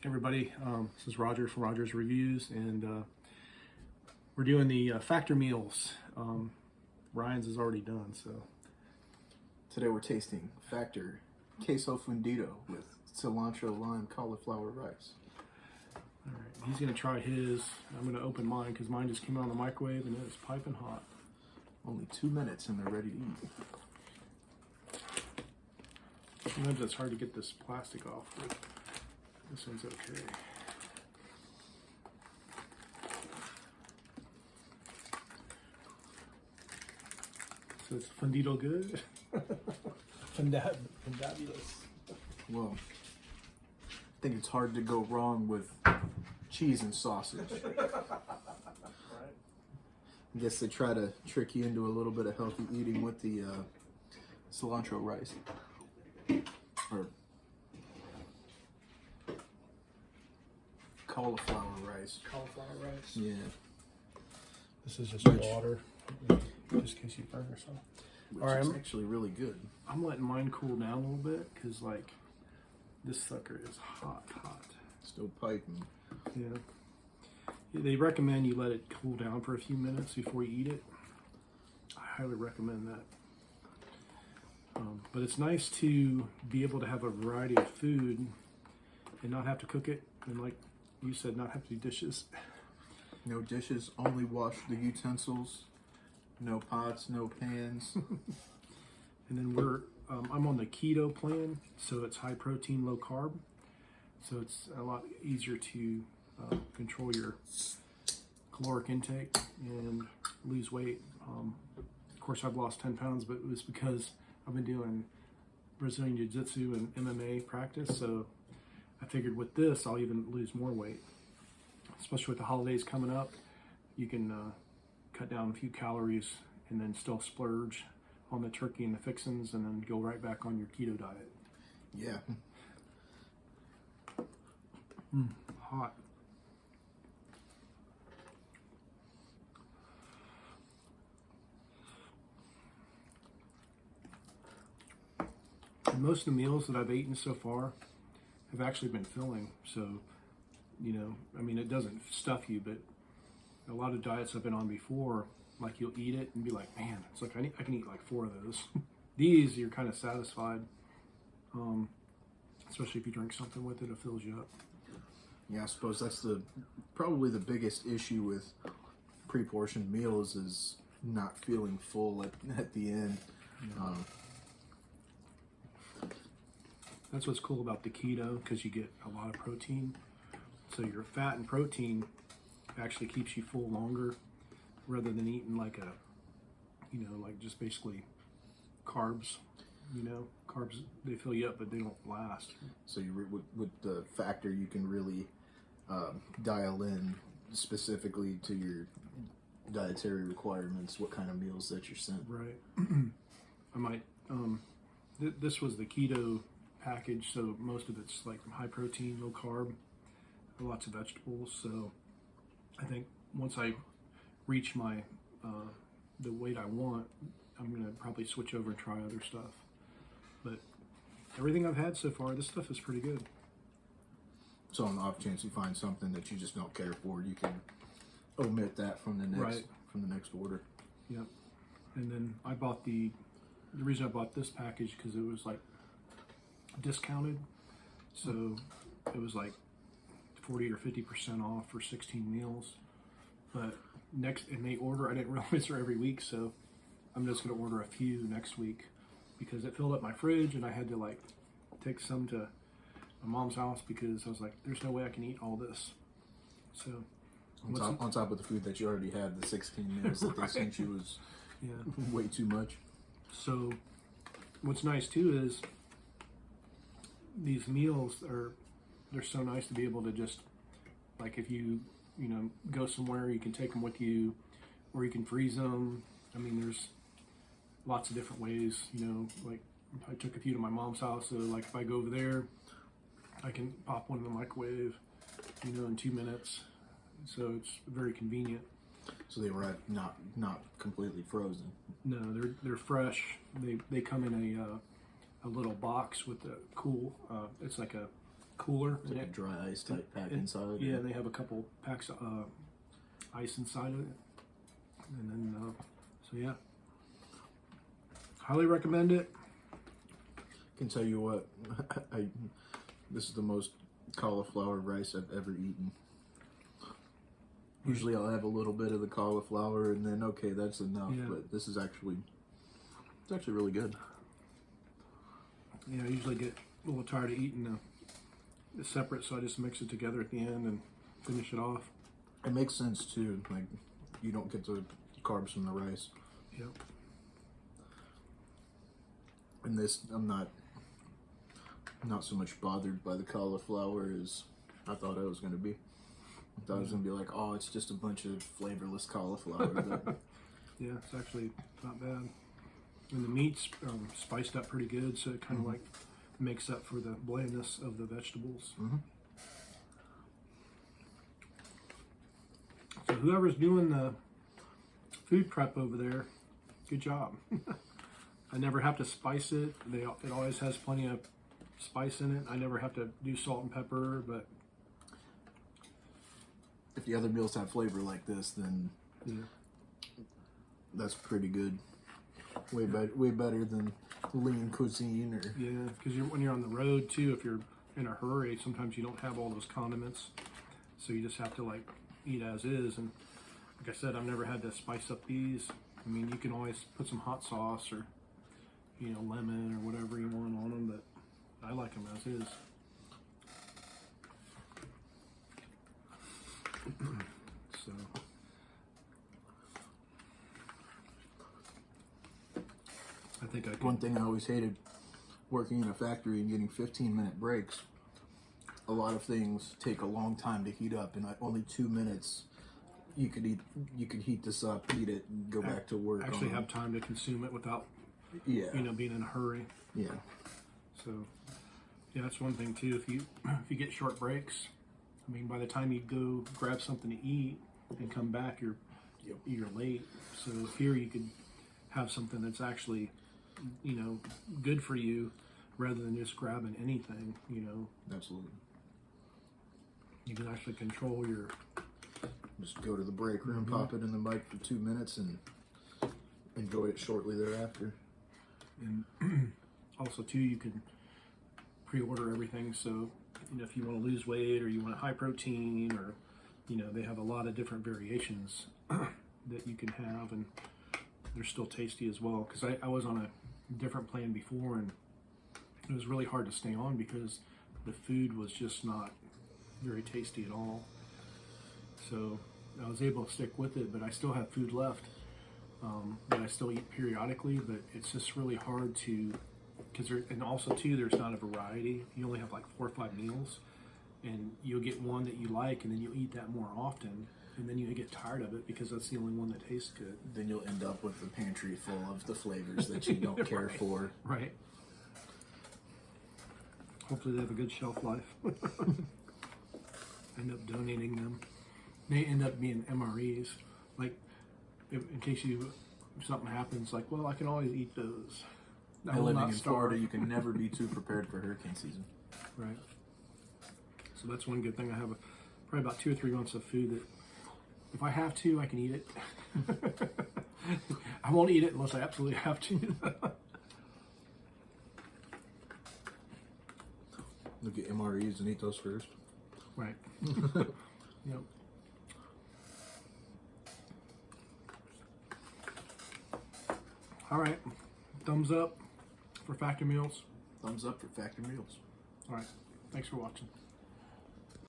Everybody, this is Roger from Roger's Reviews, and we're doing the factor meals. Ryan's is already done, so Today we're tasting Factor Queso Fundido with cilantro, lime, cauliflower rice. all right, he's gonna try his. I'm gonna open mine because mine just came out of the microwave and it's piping hot. Only 2 minutes and they're ready to eat. Sometimes it's hard to get this plastic off, but this one's okay. So it's Fundido good? Fundabulous. Well, I think it's hard to go wrong with cheese and sausage. Right? I guess they try to trick you into a little bit of healthy eating with the cilantro rice. Or cauliflower rice. Cauliflower rice. Yeah. This is just water, just in case you burn yourself. Which All right, is actually really good. I'm letting mine cool down a little bit because, like, this sucker is hot. Still piping. Yeah. They recommend you let it cool down for a few minutes before you eat it. I highly recommend that. But it's nice to be able to have a variety of food and not have to cook it, and like you said, not have to do dishes. No dishes, only wash the utensils. No pots, no pans. And then I'm on the keto plan, so it's high protein, low carb. So it's a lot easier to control your caloric intake and lose weight. Of course, I've lost 10 pounds, but it was because I've been doing Brazilian Jiu-Jitsu and MMA practice. So I figured with this, I'll even lose more weight, especially with the holidays coming up. You can cut down a few calories and then still splurge on the turkey and the fixins and then go right back on your keto diet. Yeah. Hot. And most of the meals that I've eaten so far have actually been filling. So, you know, I mean, it doesn't stuff you, but a lot of diets I've been on before, like you'll eat it and be like, man, it's like I can eat like 4 of those. These, you're kind of satisfied, especially if you drink something with it, it fills you up. Yeah, I suppose that's probably the biggest issue with pre-portioned meals is not feeling full at the end. Yeah. That's what's cool about the keto, because you get a lot of protein. So your fat and protein actually keeps you full longer, rather than eating like like just basically carbs. Carbs, they fill you up, but they don't last. So with the Factor, you can really dial in specifically to your dietary requirements, what kind of meals that you're sent. Right. I might. This was the keto package, so most of it's like high protein, low carb, lots of vegetables. So I think once I reach my the weight I want, I'm gonna probably switch over and try other stuff. But everything I've had so far, this stuff is pretty good. So on the off chance you find something that you just don't care for, you can omit that from the next order. Yep. And then I bought the reason I bought this package because it was like discounted, so it was like 40 or 50% off for 16 meals. But and they order, I didn't realize they're every week, so I'm just going to order a few next week because it filled up my fridge and I had to like take some to my mom's house because I was like, there's no way I can eat all this. So on top of the food that you already had, the 16 meals that they sent you was way too much. So what's nice too is these meals they're so nice to be able to just, like, if you go somewhere, you can take them with you, or you can freeze them. I mean, there's lots of different ways, like I took a few to my mom's house, so like if I go over there, I can pop one in the microwave, in 2 minutes. So it's very convenient. So they were not completely frozen. No, they're fresh. They come in a little box with a cool. It's like a cooler. It's like a dry ice type pack And- inside. Yeah, they have a couple packs of ice inside of it. And then, so yeah. Highly recommend it. Can tell you what, this is the most cauliflower rice I've ever eaten. Usually I'll have a little bit of the cauliflower and then okay, that's enough. Yeah. But this is actually, it's actually really good. I usually get a little tired of eating the separate, so I just mix it together at the end and finish it off. It makes sense too. Like you don't get the carbs from the rice. Yep. And this, I'm not so much bothered by the cauliflower as I thought I was going to be. I thought I was going to be like, oh, it's just a bunch of flavorless cauliflower. Yeah, it's actually not bad. And the meat's spiced up pretty good, so it kind of like makes up for the blandness of the vegetables. So whoever's doing the food prep over there, good job. I never have to spice it. It always has plenty of spice in it. I never have to do salt and pepper, but If the other meals have flavor like this, then yeah. that's pretty good. Way better than lean cuisine or Yeah, because when you're on the road too, if you're in a hurry, sometimes you don't have all those condiments, so you just have to like eat as is. And like I said, I've never had to spice up these. I mean, you can always put some hot sauce or lemon or whatever you want on them, but I like them as is. So. I think I can. One thing I always hated working in a factory and getting 15-minute breaks. A lot of things take a long time to heat up, and only 2 minutes you could heat this up, eat it, and go back to work. Actually have time to consume it without yeah, being in a hurry. yeah. So yeah, that's one thing too. If you get short breaks, I mean, by the time you go grab something to eat and come back, you're late. So here you could have something that's actually good for you rather than just grabbing anything. Absolutely. You can actually control your. Just go to the break room, pop it in the mic for 2 minutes, and enjoy it shortly thereafter. And also too, you can pre-order everything. So if you want to lose weight or you want high protein, or they have a lot of different variations that you can have, and they're still tasty as well. Because I was on a different plan before, and it was really hard to stay on because the food was just not very tasty at all. So I was able to stick with it, but I still have food left that I still eat periodically. But it's just really hard to, and also too, there's not a variety. You only have like 4 or 5 meals, and you'll get one that you like, and then you'll eat that more often, and then you get tired of it because that's the only one that tastes good. Then you'll end up with a pantry full of the flavors that you don't care for. Right. Hopefully they have a good shelf life. End up donating them. They end up being MREs. Like, in case something happens, like, well, I can always eat those. I will Living not in starve. Florida, you can never be too prepared for hurricane season. Right. So that's one good thing. I have probably about 2 or 3 months of food that, if I have to, I can eat it. I won't eat it unless I absolutely have to. Look at MREs and eat those first. Right. Yep. All right. Thumbs up for Factor Meals. Thumbs up for Factor Meals. All right. Thanks for watching.